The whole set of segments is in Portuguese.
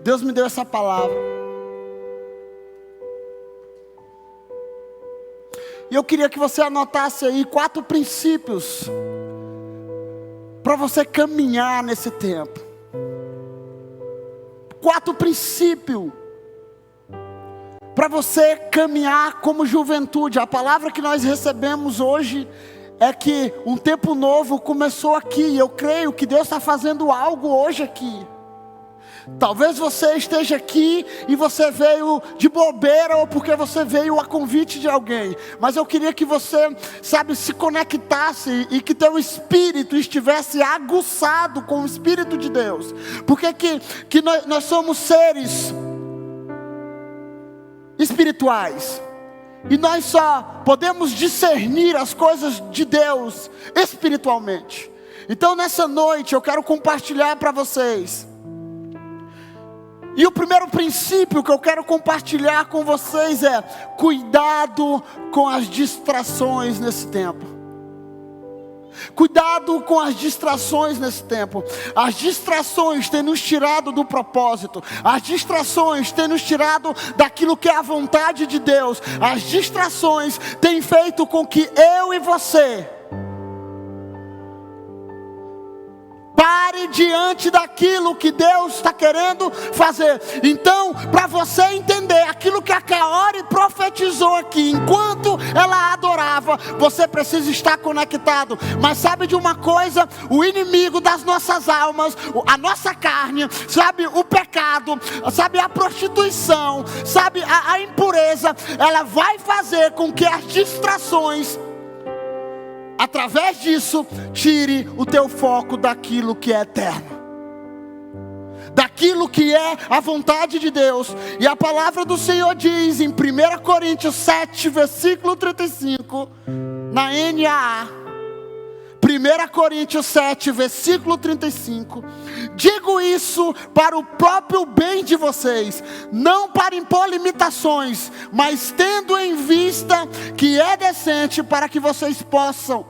Deus me deu essa palavra. E eu queria que você anotasse aí 4 princípios para você caminhar nesse tempo. 4 princípios para você caminhar como juventude. A palavra que nós recebemos hoje é que um tempo novo começou aqui. E eu creio que Deus está fazendo algo hoje aqui. Talvez você esteja aqui e você veio de bobeira, ou porque você veio a convite de alguém. Mas eu queria que você, se conectasse e que teu espírito estivesse aguçado com o Espírito de Deus. Porque que nós somos seres espirituais. E nós só podemos discernir as coisas de Deus espiritualmente. Então nessa noite eu quero compartilhar para vocês. E o primeiro princípio que eu quero compartilhar com vocês é: cuidado com as distrações nesse tempo. Cuidado com as distrações nesse tempo. As distrações têm nos tirado do propósito. As distrações têm nos tirado daquilo que é a vontade de Deus. As distrações têm feito com que eu e você pare diante daquilo que Deus está querendo fazer. Então, para você entender aquilo que a Kaori profetizou aqui, enquanto ela adorava, você precisa estar conectado. Mas sabe de uma coisa? O inimigo das nossas almas, a nossa carne, o pecado, a prostituição, a impureza, ela vai fazer com que as distrações, através disso, tire o teu foco daquilo que é eterno, daquilo que é a vontade de Deus. E a palavra do Senhor diz em 1 Coríntios 7, versículo 35, na NAA, 1 Coríntios 7, versículo 35, digo isso para o próprio bem de vocês, não para impor limitações, mas tendo em vista que é decente, para que vocês possam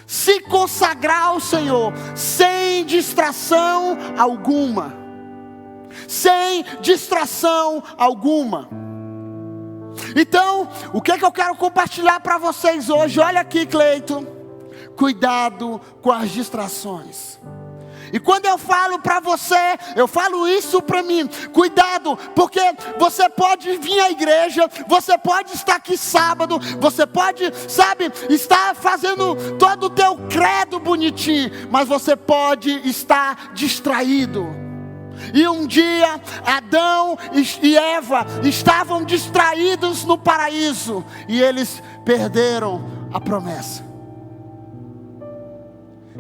se consagrar ao Senhor, sem distração alguma. Sem distração alguma. Então, o que eu quero compartilhar para vocês hoje? Olha aqui, Cleiton. Cuidado com as distrações. E quando eu falo para você, eu falo isso para mim. Cuidado, porque você pode vir à igreja, você pode estar aqui sábado, você pode, estar fazendo todo o teu credo bonitinho, mas você pode estar distraído. E um dia Adão e Eva estavam distraídos no paraíso, e eles perderam a promessa.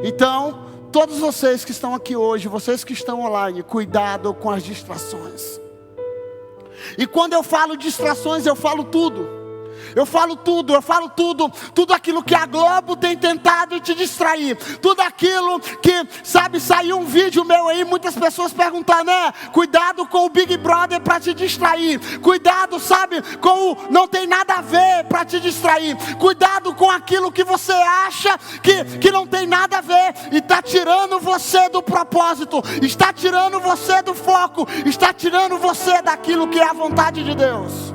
Então, todos vocês que estão aqui hoje, vocês que estão online, cuidado com as distrações. E quando eu falo distrações, eu falo tudo. Tudo aquilo que a Globo tem tentado te distrair. Tudo aquilo que, saiu um vídeo meu aí, muitas pessoas perguntaram, cuidado com o Big Brother para te distrair. Cuidado, com o não tem nada a ver para te distrair. Cuidado com aquilo que você acha que não tem nada a ver e está tirando você do propósito, está tirando você do foco, está tirando você daquilo que é a vontade de Deus.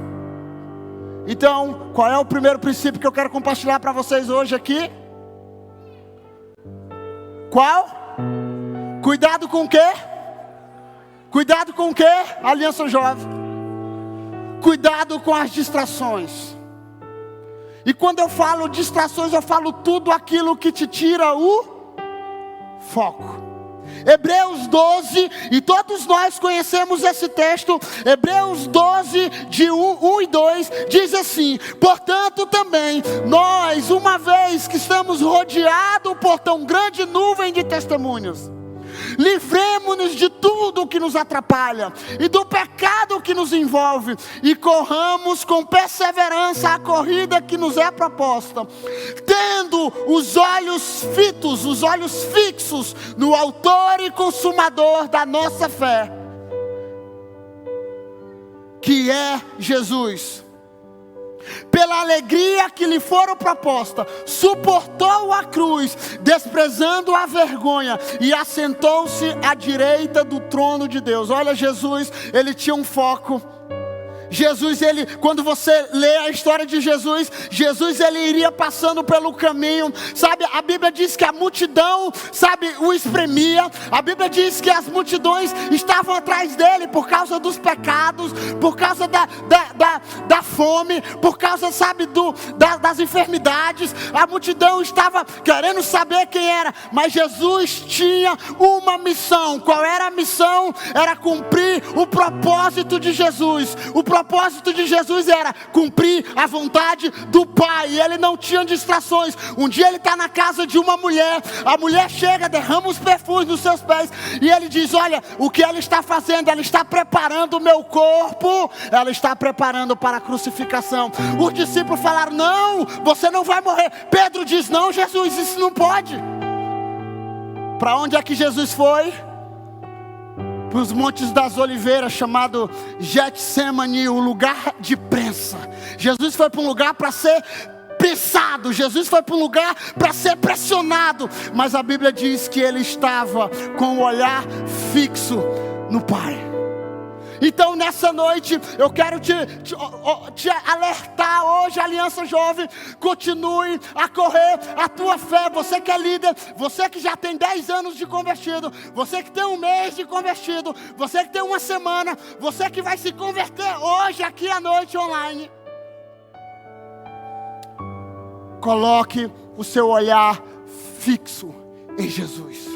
Então, qual é o primeiro princípio que eu quero compartilhar para vocês hoje aqui? Qual? Cuidado com o quê? Cuidado com o quê? Aliança Jovem. Cuidado com as distrações. E quando eu falo distrações, eu falo tudo aquilo que te tira o foco. Hebreus 12, e todos nós conhecemos esse texto. Hebreus 12, de 1 e 2, diz assim: portanto também, nós, uma vez que estamos rodeados por tão grande nuvem de testemunhas, livremos-nos de tudo que nos atrapalha e do pecado que nos envolve, e corramos com perseverança a corrida que nos é proposta, tendo os olhos fixos no autor e consumador da nossa fé, que é Jesus. pela alegria que lhe fora proposta, suportou a cruz, desprezando a vergonha, e assentou-se à direita do trono de Deus. Olha, Jesus, ele tinha um foco. Jesus, quando você lê a história de Jesus, ele iria passando pelo caminho, sabe, a Bíblia diz que a multidão, sabe, o espremia, a Bíblia diz que as multidões estavam atrás dele, por causa dos pecados, por causa da fome, por causa, sabe, das enfermidades, a multidão estava querendo saber quem era, mas Jesus tinha uma missão. Qual era a missão? Era cumprir o propósito de Jesus. O propósito de Jesus era cumprir a vontade do Pai, e ele não tinha distrações. Um dia ele está na casa de uma mulher, a mulher chega, derrama os perfumes nos seus pés, e ele diz: olha, o que ela está fazendo? Ela está preparando o meu corpo, ela está preparando para a crucificação. Os discípulos falaram: não, você não vai morrer. Pedro diz: não, Jesus, isso não pode. Para onde é que Jesus foi? Para os Montes das Oliveiras, chamado Getsemane, o lugar de prensa. Jesus foi para um lugar para ser prensado, Jesus foi para um lugar para ser pressionado, mas a Bíblia diz que ele estava com o olhar fixo no Pai. Então nessa noite eu quero te alertar hoje, Aliança Jovem, continue a correr a tua fé. Você que é líder, você que já tem 10 anos de convertido, você que tem um mês de convertido, você que tem uma semana, você que vai se converter hoje aqui à noite online, coloque o seu olhar fixo em Jesus.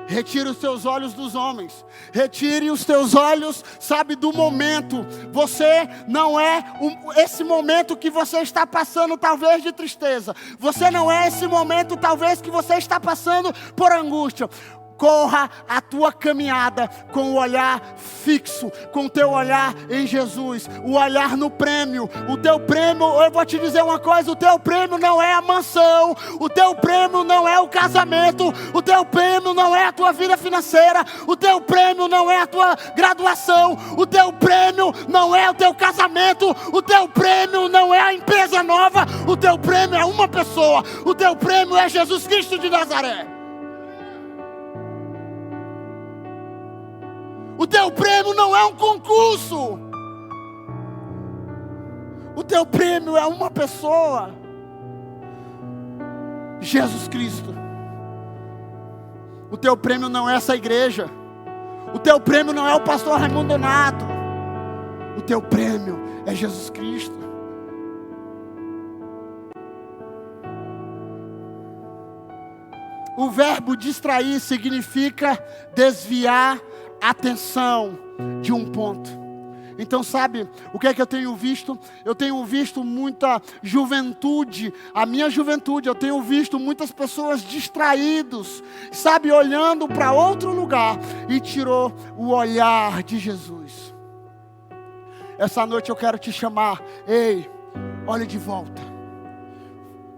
Retire os seus olhos dos homens, retire os teus olhos, sabe, do momento. Você não é esse momento que você está passando, talvez de tristeza. Você não é esse momento, talvez, que você está passando por angústia. Corra a tua caminhada com o olhar fixo, com o teu olhar em Jesus, o olhar no prêmio. O teu prêmio, eu vou te dizer uma coisa: o teu prêmio não é a mansão, o teu prêmio não é o casamento, o teu prêmio não é a tua vida financeira, o teu prêmio não é a tua graduação, o teu prêmio não é o teu casamento, o teu prêmio não é a empresa nova, o teu prêmio é uma pessoa, o teu prêmio é Jesus Cristo de Nazaré. O teu prêmio não é um concurso. O teu prêmio é uma pessoa. Jesus Cristo. O teu prêmio não é essa igreja. O teu prêmio não é o pastor Raimundo Donato. O teu prêmio é Jesus Cristo. O verbo distrair significa desviar atenção de um ponto. Então, sabe o que é que eu tenho visto? Eu tenho visto muita juventude, a minha juventude, eu tenho visto muitas pessoas distraídos, sabe, olhando para outro lugar, e tirou o olhar de Jesus. Essa noite eu quero te chamar: ei, olhe de volta.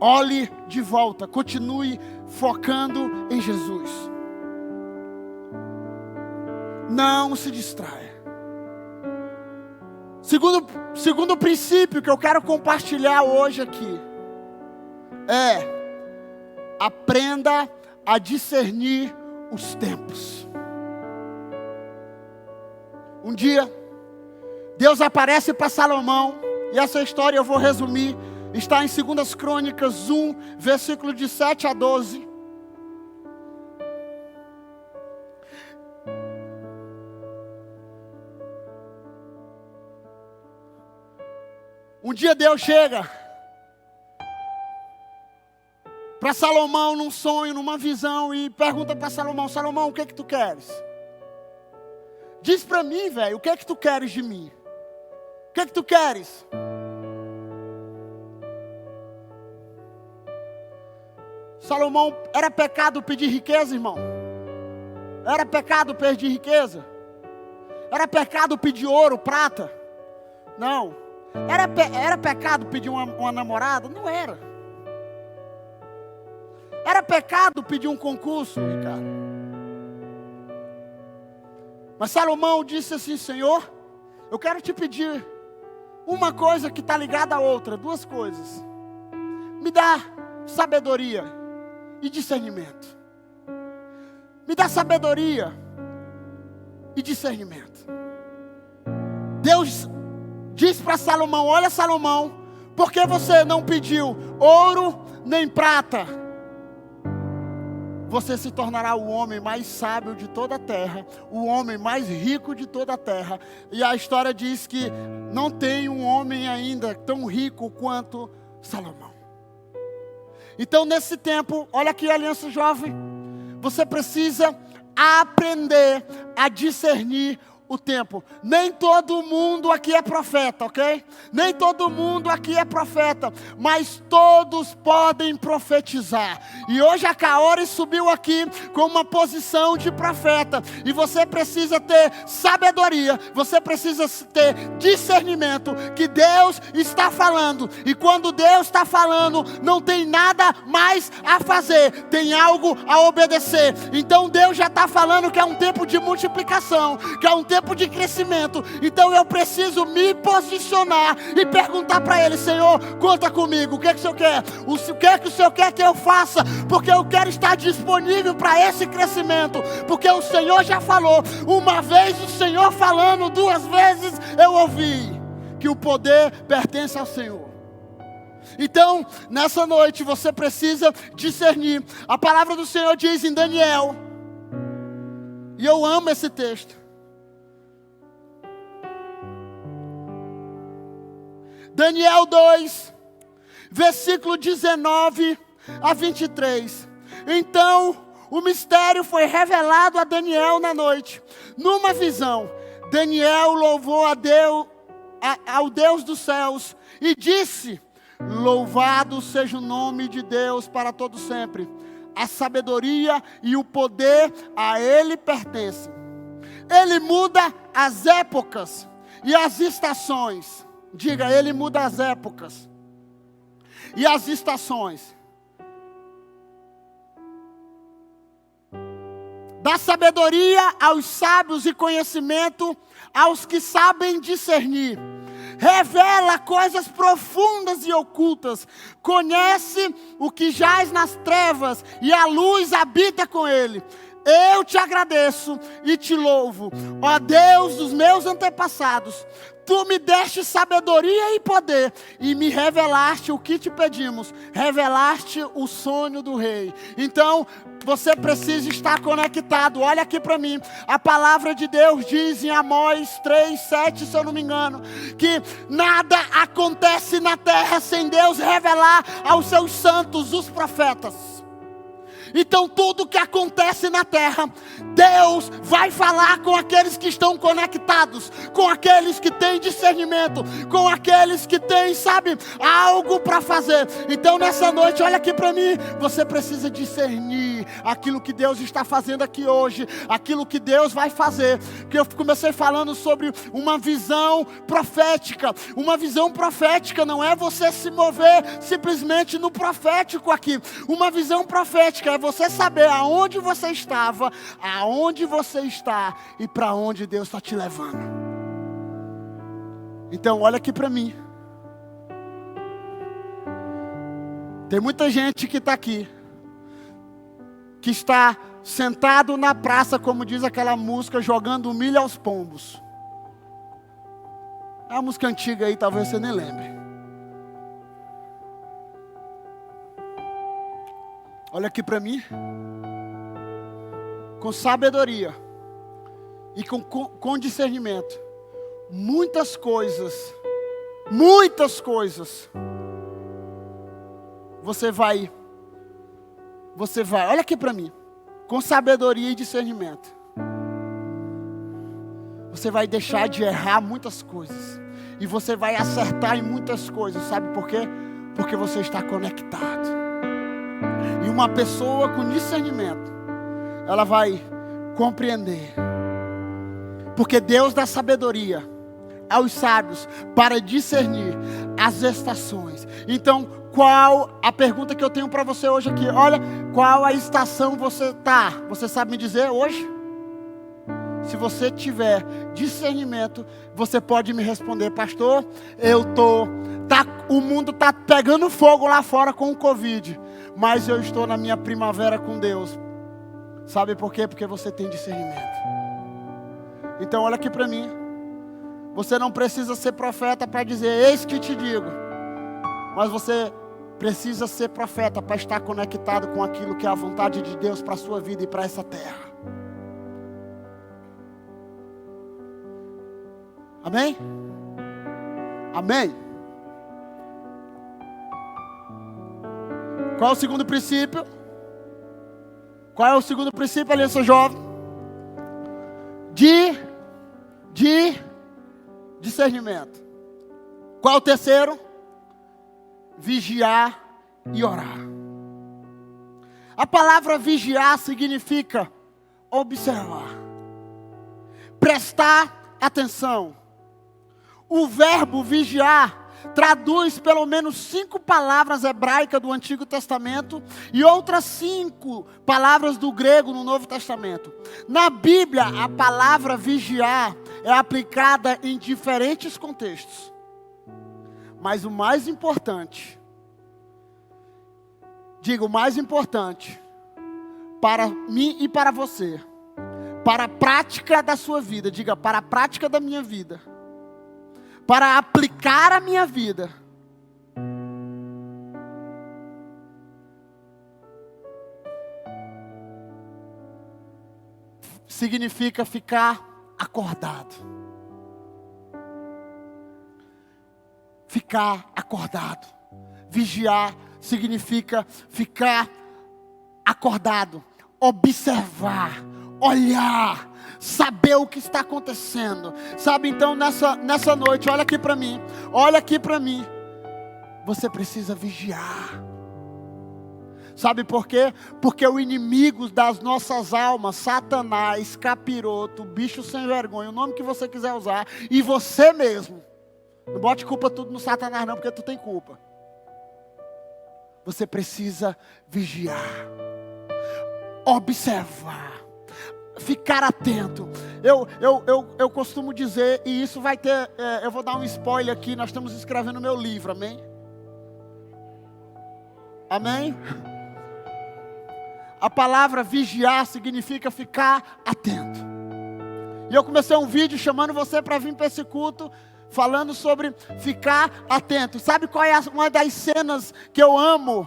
Olhe de volta, continue focando em Jesus. Não se distraia. Segundo princípio que eu quero compartilhar hoje aqui é: aprenda a discernir os tempos. Um dia, Deus aparece para Salomão, e essa história eu vou resumir, está em 2 Crônicas 1, versículo de 7 a 12. Um dia Deus chega para Salomão num sonho, numa visão, e pergunta para Salomão: Salomão, o que é que tu queres? Diz para mim, velho, o que é que tu queres de mim? O que é que tu queres? Salomão, era pecado pedir riqueza, irmão? Era pecado pedir riqueza? Era pecado pedir ouro, prata? Não. Era pecado pedir uma namorada? Não era. Era pecado pedir um concurso, Ricardo? Mas Salomão disse assim: Senhor, eu quero te pedir uma coisa que está ligada à outra, duas coisas. Me dá sabedoria e discernimento. Me dá sabedoria e discernimento. Deus diz para Salomão: olha, Salomão, por que você não pediu ouro nem prata? Você se tornará o homem mais sábio de toda a terra, o homem mais rico de toda a terra. E a história diz que não tem um homem ainda tão rico quanto Salomão. Então, nesse tempo, olha aqui, Aliança Jovem, você precisa aprender a discernir o tempo. Nem todo mundo aqui é profeta, ok? Nem todo mundo aqui é profeta, mas todos podem profetizar. E hoje a Kaori subiu aqui com uma posição de profeta, e você precisa ter sabedoria, você precisa ter discernimento que Deus está falando, e quando Deus está falando, não tem nada mais a fazer, tem algo a obedecer. Então Deus já está falando que é um tempo de multiplicação, que é um tempo de crescimento. Então eu preciso me posicionar e perguntar para Ele: Senhor, conta comigo, o que é que o Senhor quer? O que é que o Senhor quer que eu faça? Porque eu quero estar disponível para esse crescimento, porque o Senhor já falou. Uma vez o Senhor falando, duas vezes eu ouvi que o poder pertence ao Senhor. Então, nessa noite você precisa discernir. A palavra do Senhor diz em Daniel, e eu amo esse texto, Daniel 2, versículo 19 a 23. Então, o mistério foi revelado a Daniel na noite, numa visão. Daniel louvou a Deus, ao Deus dos céus, e disse: louvado seja o nome de Deus para todo sempre. A sabedoria e o poder a Ele pertencem. Ele muda as épocas e as estações. Diga, Ele muda as épocas e as estações. Dá sabedoria aos sábios e conhecimento aos que sabem discernir. Revela coisas profundas e ocultas. Conhece o que jaz nas trevas, e a luz habita com ele. Eu te agradeço e te louvo, ó Deus dos meus antepassados. Tu me deste sabedoria e poder, e me revelaste o que te pedimos. Revelaste o sonho do rei. Então, você precisa estar conectado. Olha aqui para mim. A palavra de Deus diz em Amós 3:7, se eu não me engano, que nada acontece na terra sem Deus revelar aos seus santos, os profetas. Então tudo que acontece na terra, Deus vai falar com aqueles que estão conectados, com aqueles que têm discernimento, com aqueles que têm, sabe, algo para fazer. Então nessa noite, olha aqui para mim, você precisa discernir aquilo que Deus está fazendo aqui hoje, aquilo que Deus vai fazer. Que eu comecei falando sobre uma visão profética. Uma visão profética não é você se mover simplesmente no profético aqui. Uma visão profética é você saber aonde você estava, aonde você está e para onde Deus está te levando. Então olha aqui para mim. Tem muita gente que está aqui, que está sentado na praça, como diz aquela música, jogando milho aos pombos. É uma música antiga aí, talvez você nem lembre. Olha aqui para mim. Com sabedoria e com discernimento, muitas coisas, você vai, olha aqui para mim, com sabedoria e discernimento, você vai deixar de errar muitas coisas, e você vai acertar em muitas coisas. Sabe por quê? Porque você está conectado. E uma pessoa com discernimento, ela vai compreender, porque Deus dá sabedoria aos sábios para discernir as estações. Então, qual a pergunta que eu tenho para você hoje aqui? Olha, qual a estação você está? Você sabe me dizer hoje? Se você tiver discernimento, você pode me responder: pastor, o mundo está pegando fogo lá fora com o Covid, mas eu estou na minha primavera com Deus. Sabe por quê? Porque você tem discernimento. Então olha aqui para mim. Você não precisa ser profeta para dizer: eis que te digo. Mas você precisa ser profeta para estar conectado com aquilo que é a vontade de Deus para a sua vida e para essa terra. Amém? Amém? Qual é o segundo princípio? Qual é o segundo princípio, aliança jovem? De discernimento. Qual é o terceiro? Vigiar e orar. A palavra vigiar significa observar, prestar atenção. O verbo vigiar traduz pelo menos 5 palavras hebraicas do Antigo Testamento e outras 5 palavras do grego no Novo Testamento. Na Bíblia, a palavra vigiar é aplicada em diferentes contextos. Mas o mais importante, o mais importante para mim e para você, para a prática da sua vida, para a prática da minha vida, para aplicar a minha vida, significa ficar acordado. Ficar acordado. Vigiar significa ficar acordado, observar, olhar, saber o que está acontecendo. Sabe, então nessa noite, olha aqui para mim. Você precisa vigiar. Sabe por quê? Porque o inimigo das nossas almas, Satanás, capiroto, bicho sem vergonha, o nome que você quiser usar, e você mesmo, não bote culpa tudo no Satanás não, porque tu tem culpa. Você precisa vigiar, observar, ficar atento. Eu costumo dizer, e isso vai ter, eu vou dar um spoiler aqui, nós estamos escrevendo meu livro, amém? Amém? A palavra vigiar significa ficar atento. E eu comecei um vídeo chamando você para vir para esse culto, falando sobre ficar atento. Sabe qual é uma das cenas que eu amo?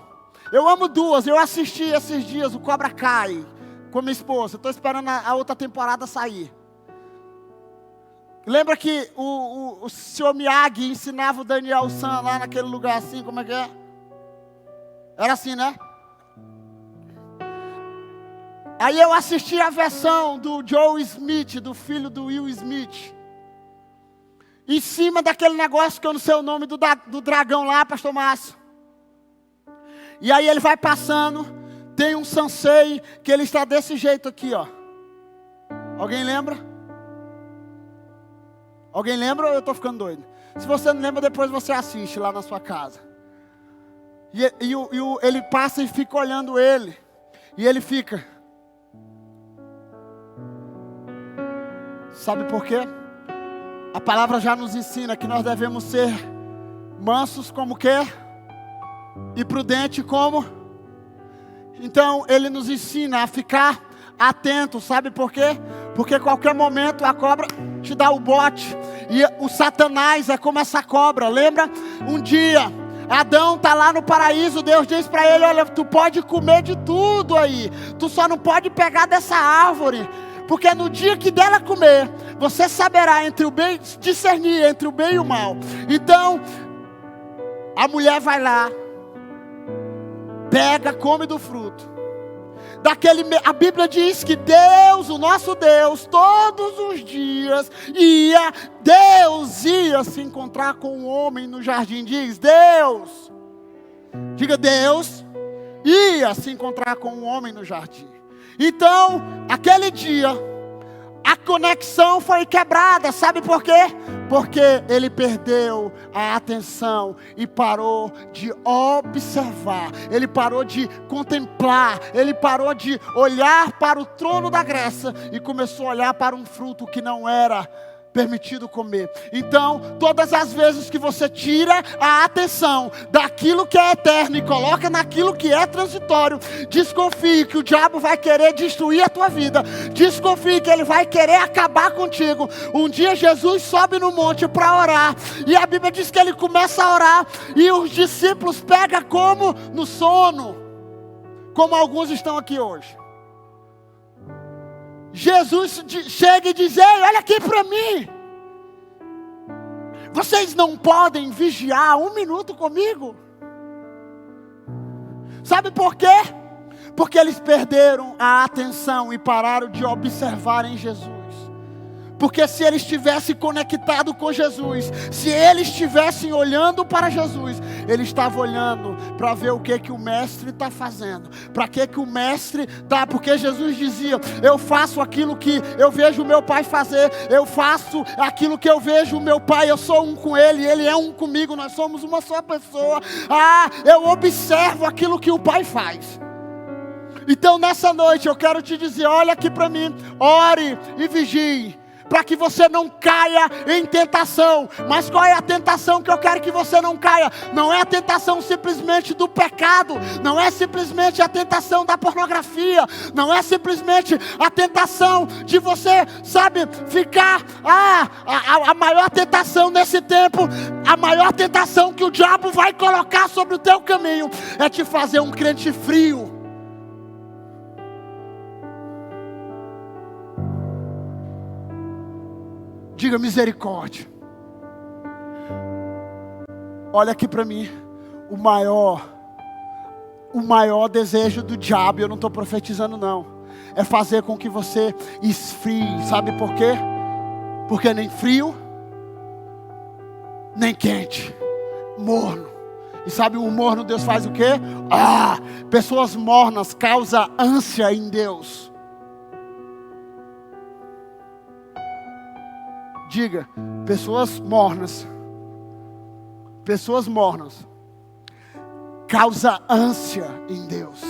Eu amo duas. Eu assisti esses dias o Cobra Kai com minha esposa. Estou esperando a outra temporada sair. Lembra que o Sr. Miyagi ensinava o Daniel San lá naquele lugar assim, como é que é? Era assim, né? Aí eu assisti a versão do Joe Smith, do filho do Will Smith. Em cima daquele negócio que eu não sei o nome do dragão lá, pastor Márcio. E aí ele vai passando, tem um sensei que ele está desse jeito aqui, ó. Alguém lembra? Alguém lembra ou eu estou ficando doido? Se você não lembra, depois você assiste lá na sua casa. Ele passa e fica olhando ele. E ele fica. Sabe por quê? A palavra já nos ensina que nós devemos ser mansos como quê? E prudente como? Então ele nos ensina a ficar atento. Sabe por quê? Porque qualquer momento a cobra te dá o bote. E o Satanás é como essa cobra. Lembra? Um dia Adão está lá no paraíso. Deus diz para ele: olha, tu pode comer de tudo aí, tu só não pode pegar dessa árvore, porque no dia que dela comer, você saberá entre o bem, discernir entre o bem e o mal. Então a mulher vai lá, pega, come do fruto. A Bíblia diz que Deus, o nosso Deus, todos os dias Deus ia se encontrar com o homem no jardim. Diga Deus, ia se encontrar com o homem no jardim. Então, aquele dia, a conexão foi quebrada. Sabe por quê? Porque ele perdeu a atenção e parou de observar, ele parou de contemplar, ele parou de olhar para o trono da graça e começou a olhar para um fruto que não era permitido comer. Então, todas as vezes que você tira a atenção daquilo que é eterno e coloca naquilo que é transitório, desconfie que o diabo vai querer destruir a tua vida. Desconfie que ele vai querer acabar contigo. Um dia Jesus sobe no monte para orar, e a Bíblia diz que ele começa a orar e os discípulos pegam como no sono, como alguns estão aqui hoje. Jesus chega e diz: ei, olha aqui para mim. Vocês não podem vigiar 1 minuto comigo? Sabe por quê? Porque eles perderam a atenção e pararam de observar em Jesus. Porque se eles estivessem conectados com Jesus, se eles estivessem olhando para Jesus, eles estavam olhando para ver o que o mestre está fazendo. Para que o mestre está, porque Jesus dizia: eu faço aquilo que eu vejo o meu pai fazer, eu faço aquilo que eu vejo o meu pai, eu sou um com ele, ele é um comigo, nós somos uma só pessoa. Eu observo aquilo que o pai faz. Então nessa noite eu quero te dizer: olha aqui para mim, ore e vigie, para que você não caia em tentação. Mas qual é a tentação que eu quero que você não caia? Não é a tentação simplesmente do pecado, não é simplesmente a tentação da pornografia, não é simplesmente a tentação de você, sabe, ficar, a maior tentação nesse tempo, a maior tentação que o diabo vai colocar sobre o teu caminho, é te fazer um crente frio. Diga misericórdia. Olha aqui para mim. O maior desejo do diabo, eu não estou profetizando não, é fazer com que você esfrie. Sabe por quê? Porque nem frio, nem quente, morno. E sabe o morno Deus faz o quê? Pessoas mornas causam ânsia em Deus. Diga, pessoas mornas causa ânsia em Deus,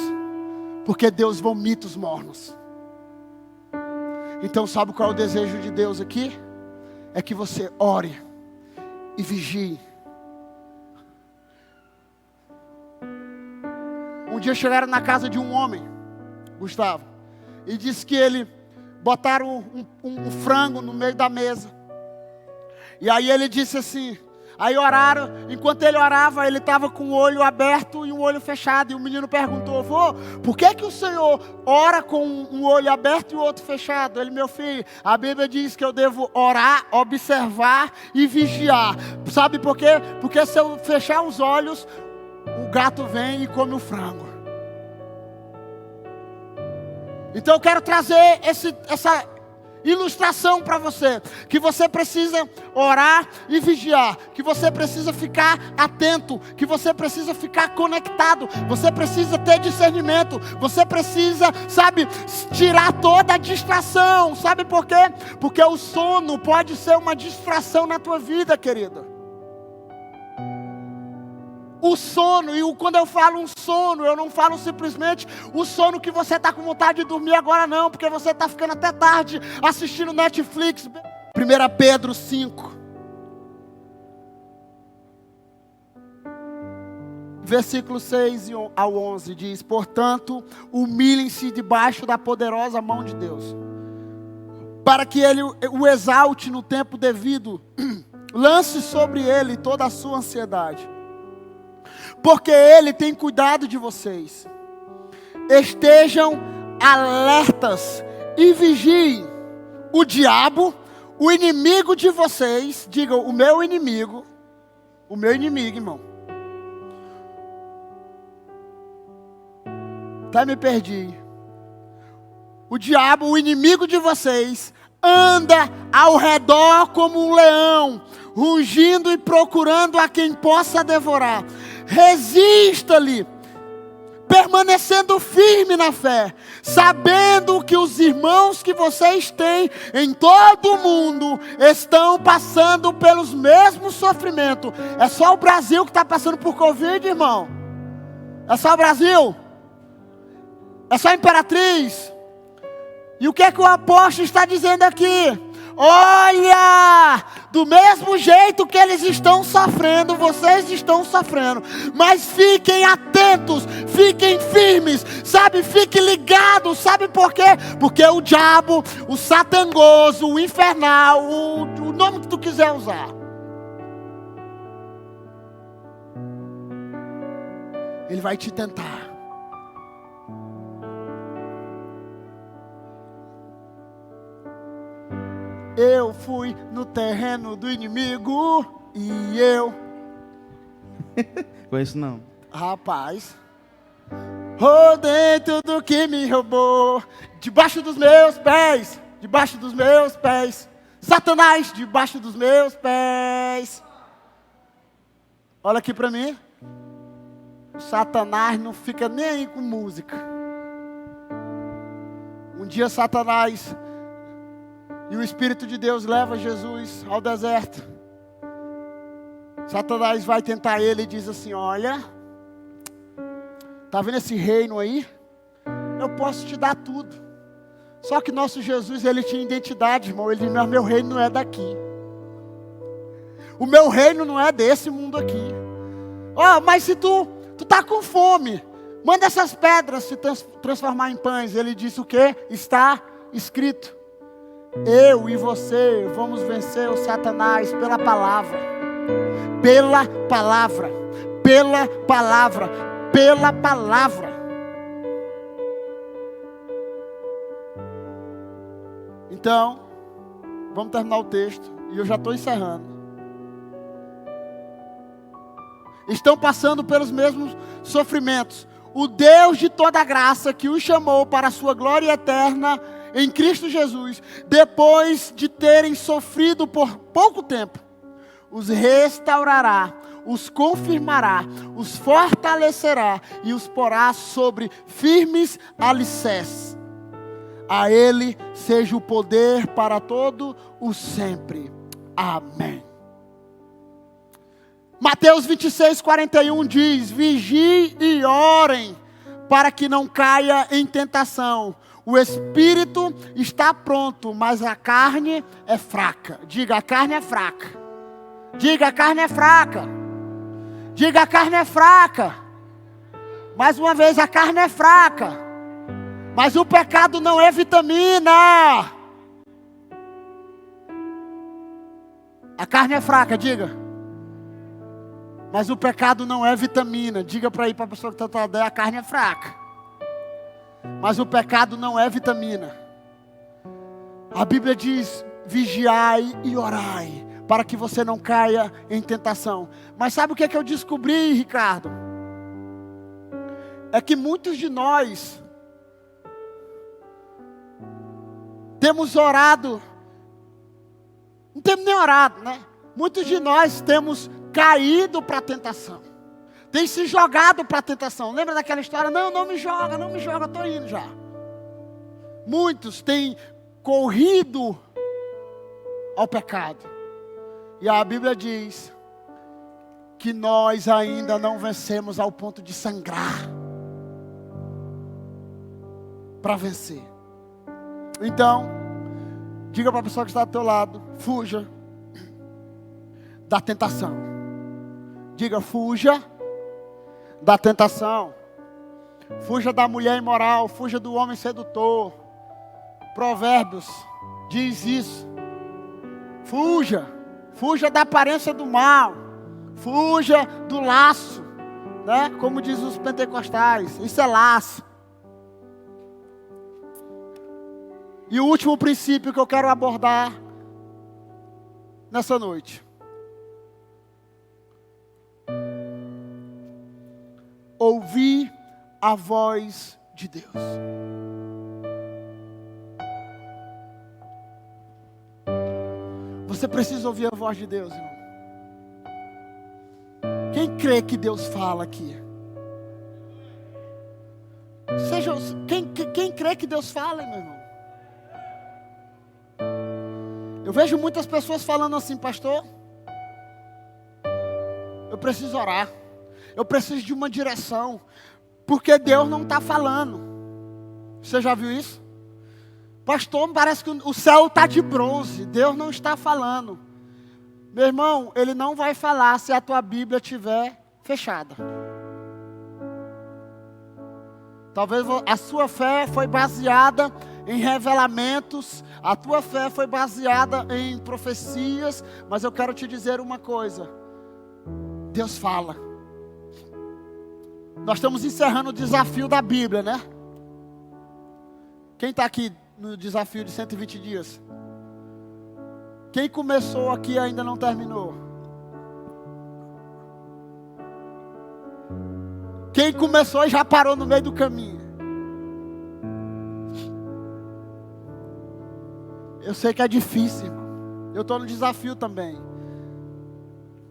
porque Deus vomita os mornos. Então sabe qual é o desejo de Deus aqui? É que você ore e vigie. Um dia chegaram na casa de um homem, Gustavo, e disse que ele botaram um frango no meio da mesa. E aí ele disse assim, aí oraram, enquanto ele orava, ele estava com o olho aberto e um olho fechado. E o menino perguntou: vô, por que o senhor ora com um olho aberto e o outro fechado? Ele: meu filho, a Bíblia diz que eu devo orar, observar e vigiar. Sabe por quê? Porque se eu fechar os olhos, o gato vem e come o frango. Então eu quero trazer essa ilustração para você, que você precisa orar e vigiar, que você precisa ficar atento, que você precisa ficar conectado, você precisa ter discernimento, você precisa, sabe, tirar toda a distração. Sabe por quê? Porque o sono pode ser uma distração na tua vida, querida. O sono, e quando eu falo um sono, eu não falo simplesmente o sono que você está com vontade de dormir agora não, porque você está ficando até tarde assistindo Netflix. 1 Pedro 5, versículo 6 ao 11 diz: portanto, humilhem-se debaixo da poderosa mão de Deus, para que Ele o exalte no tempo devido. Lance sobre Ele toda a sua ansiedade, porque Ele tem cuidado de vocês. Estejam alertas e vigiem. O diabo, o inimigo de vocês, diga, o meu inimigo, irmão. Até me perdi. O diabo, o inimigo de vocês, anda ao redor como um leão, rugindo e procurando a quem possa devorar. Resista-lhe, permanecendo firme na fé, sabendo que os irmãos que vocês têm em todo o mundo estão passando pelos mesmos sofrimentos. É só o Brasil que está passando por Covid, irmão? É só o Brasil? É só a Imperatriz? E o que é que o apóstolo está dizendo aqui? Olha, do mesmo jeito que eles estão sofrendo, vocês estão sofrendo, mas fiquem atentos, fiquem firmes, sabe, fiquem ligados, sabe por quê? Porque o diabo, o satangoso, o infernal, o nome que tu quiser usar, ele vai te tentar. Eu fui no terreno do inimigo e eu... Conheço não. Rapaz, rodei tudo que me roubou, debaixo dos meus pés, debaixo dos meus pés. Satanás, debaixo dos meus pés. Olha aqui para mim. O Satanás não fica nem aí com música. Um dia Satanás... E o Espírito de Deus leva Jesus ao deserto. Satanás vai tentar ele e diz assim: olha, tá vendo esse reino aí? Eu posso te dar tudo. Só que nosso Jesus, ele tinha identidade, irmão. Ele disse: meu reino não é daqui. O meu reino não é desse mundo aqui. Mas se tu tá com fome, manda essas pedras se transformar em pães. Ele disse o quê? Está escrito. Eu e você vamos vencer o Satanás pela palavra. Pela palavra. Pela palavra. Pela palavra. Então, vamos terminar o texto. E eu já estou encerrando. Estão passando pelos mesmos sofrimentos. O Deus de toda graça que os chamou para a sua glória eterna em Cristo Jesus, depois de terem sofrido por pouco tempo, os restaurará, os confirmará, os fortalecerá e os porá sobre firmes alicerces. A Ele seja o poder para todo o sempre. Amém. Mateus 26:41 diz: vigiem e orem para que não caia em tentação. O espírito está pronto, mas a carne é fraca. Diga: a carne é fraca. Diga: a carne é fraca. Diga: a carne é fraca. Mais uma vez: a carne é fraca. Mas o pecado não é vitamina. A carne é fraca, diga. Mas o pecado não é vitamina. Diga para a pessoa que está ao lado: a carne é fraca. Mas o pecado não é vitamina. A Bíblia diz: vigiai e orai, para que você não caia em tentação. Mas sabe o que é que eu descobri, Ricardo? É que muitos de nós temos orado, não temos nem orado, né? Muitos de nós temos caído para a tentação. Tem se jogado para a tentação. Lembra daquela história? Não me joga, eu estou indo já. Muitos têm corrido ao pecado. E a Bíblia diz que nós ainda não vencemos ao ponto de sangrar para vencer. Então, diga para a pessoa que está do teu lado: fuja da tentação. Diga: fuja da tentação. Fuja da mulher imoral, fuja do homem sedutor. Provérbios diz isso. Fuja da aparência do mal. Fuja do laço, né? Como diz os pentecostais, isso é laço. E o último princípio que eu quero abordar nessa noite: ouvir a voz de Deus. Você precisa ouvir a voz de Deus, irmão. Quem crê que Deus fala aqui? quem crê que Deus fala, meu irmão? Eu vejo muitas pessoas falando assim, pastor, eu preciso orar, eu preciso de uma direção, porque Deus não está falando. Você já viu isso? Pastor, parece que o céu está de bronze, Deus não está falando. Meu irmão, Ele não vai falar se a tua Bíblia estiver fechada. Talvez a sua fé foi baseada em revelamentos, a tua fé foi baseada em profecias, mas eu quero te dizer uma coisa, Deus fala. Nós estamos encerrando o desafio da Bíblia, né? Quem está aqui no desafio de 120 dias? Quem começou aqui e ainda não terminou? Quem começou e já parou no meio do caminho? Eu sei que é difícil, irmão. Eu estou no desafio também.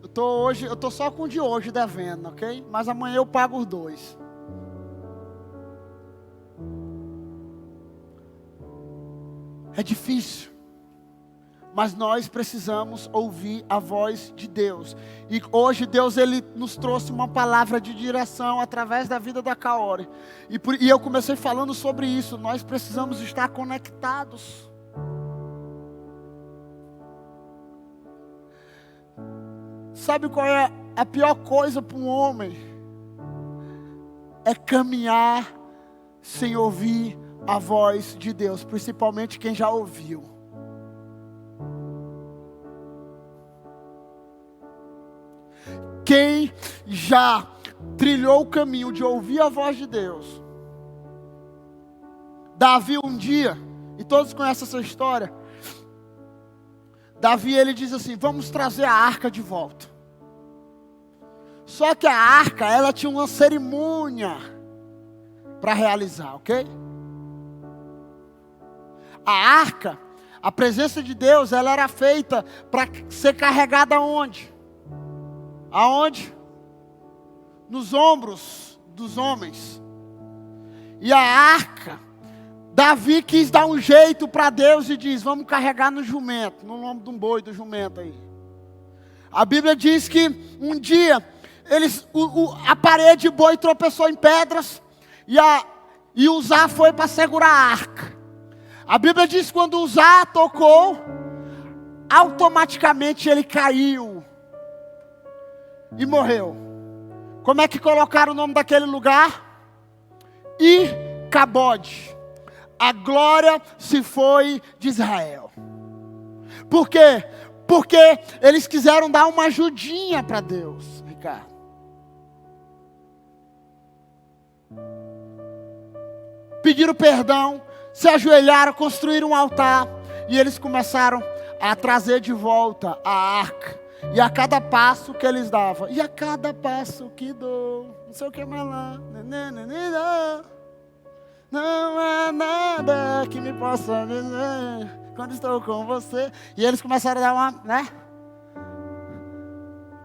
Eu estou só com o de hoje devendo, ok? Mas amanhã eu pago os 2. É difícil. Mas nós precisamos ouvir a voz de Deus. E hoje Deus, Ele nos trouxe uma palavra de direção através da vida da Kaori. E eu comecei falando sobre isso. Nós precisamos estar conectados. Sabe qual é a pior coisa para um homem? É caminhar sem ouvir a voz de Deus. Principalmente quem já ouviu. Quem já trilhou o caminho de ouvir a voz de Deus. Davi um dia, e todos conhecem essa história. Davi, ele diz assim, vamos trazer a arca de volta. Só que a arca, ela tinha uma cerimônia para realizar, ok? A arca, a presença de Deus, ela era feita para ser carregada aonde? Aonde? Nos ombros dos homens. E a arca, Davi quis dar um jeito para Deus e diz, vamos carregar no jumento, no lombo de um boi do jumento aí. A Bíblia diz que um dia, a parede de boi tropeçou em pedras, e Uzá foi para segurar a arca. A Bíblia diz que quando Uzá tocou, automaticamente ele caiu. E morreu. Como é que colocaram o nome daquele lugar? Icabode. A glória se foi de Israel. Por quê? Porque eles quiseram dar uma ajudinha para Deus, Ricardo. Pediram perdão, se ajoelharam, construíram um altar. E eles começaram a trazer de volta a arca. E a cada passo que eles davam, e a cada passo que dou, não sei o que mais lá, não há nada que me possa dizer quando estou com você. E eles começaram a dar uma, né?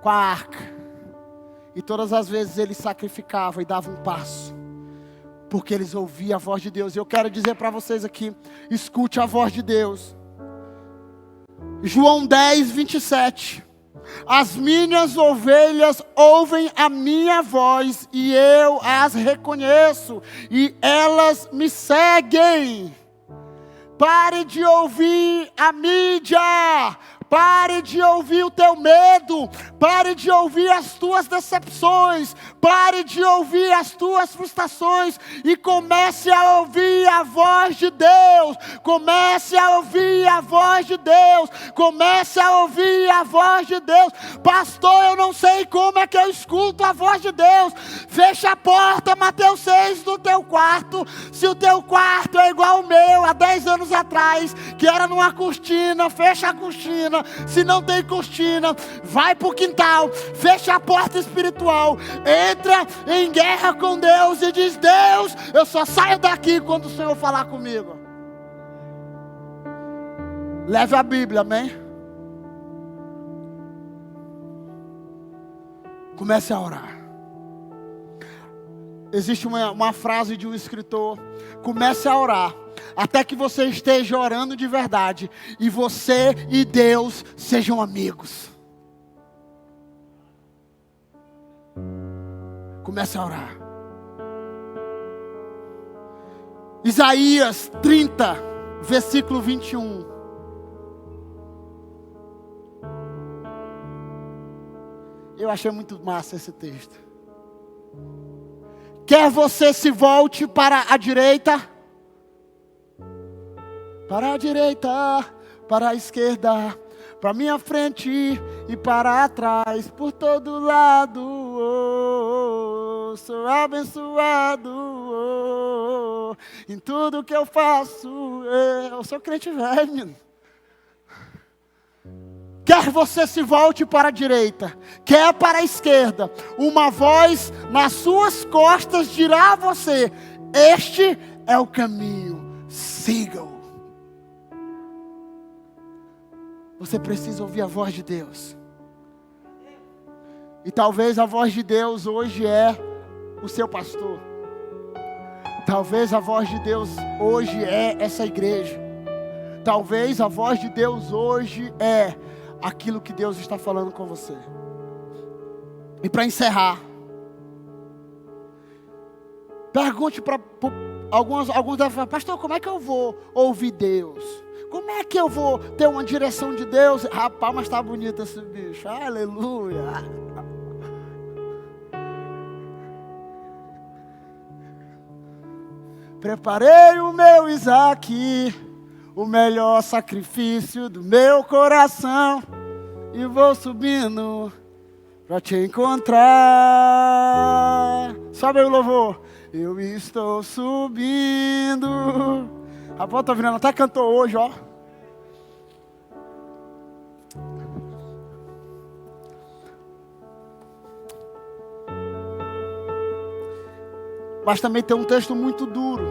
Com a arca. E todas as vezes eles sacrificavam e davam um passo, porque eles ouviam a voz de Deus. E eu quero dizer para vocês aqui, escute a voz de Deus. João 10, 27. As minhas ovelhas ouvem a minha voz e eu as reconheço e elas me seguem. Pare de ouvir a mídia. Pare de ouvir o teu medo. Pare de ouvir as tuas decepções. Pare de ouvir as tuas frustrações. E comece a ouvir a voz de Deus. Comece a ouvir a voz de Deus. Comece a ouvir a voz de Deus. Pastor, eu não sei como é que eu escuto a voz de Deus. Fecha a porta, Mateus 6, do teu quarto. Se o teu quarto é igual ao meu, há 10 anos atrás, que era numa cortina, fecha a cortina. Se não tem cortina, vai para o quintal, fecha a porta espiritual, entra em guerra com Deus e diz: Deus, eu só saio daqui quando o Senhor falar comigo. Leve a Bíblia, amém? Comece a orar. Existe uma frase de um escritor: comece a orar, até que você esteja orando de verdade, e você e Deus sejam amigos. Comece a orar. Isaías 30, versículo 21. Eu achei muito massa esse texto. Quer você se volte para a direita, para a esquerda, para minha frente e para trás, por todo lado, sou abençoado, em tudo que eu faço, eu sou crente velho, menino. Quer você se volte para a direita, quer para a esquerda, uma voz nas suas costas dirá a você: este é o caminho, siga-o. Você precisa ouvir a voz de Deus. E talvez a voz de Deus hoje é o seu pastor. Talvez a voz de Deus hoje é essa igreja. Talvez a voz de Deus hoje é aquilo que Deus está falando com você. E para encerrar, pergunte para alguns devem falar: pastor, como é que eu vou ouvir Deus? Como é que eu vou ter uma direção de Deus? Rapaz, mas está bonito esse bicho, aleluia. Preparei o meu Isaac, o melhor sacrifício do meu coração, e vou subindo para te encontrar. Sobe aí o louvor. Eu estou subindo. Rapaz, tô virando, até cantou hoje, ó. Mas também tem um texto muito duro.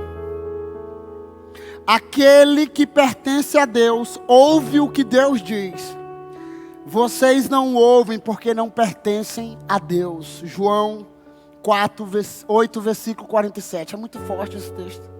Aquele que pertence a Deus ouve o que Deus diz. Vocês não ouvem porque não pertencem a Deus. João 8, versículo 47. É muito forte esse texto.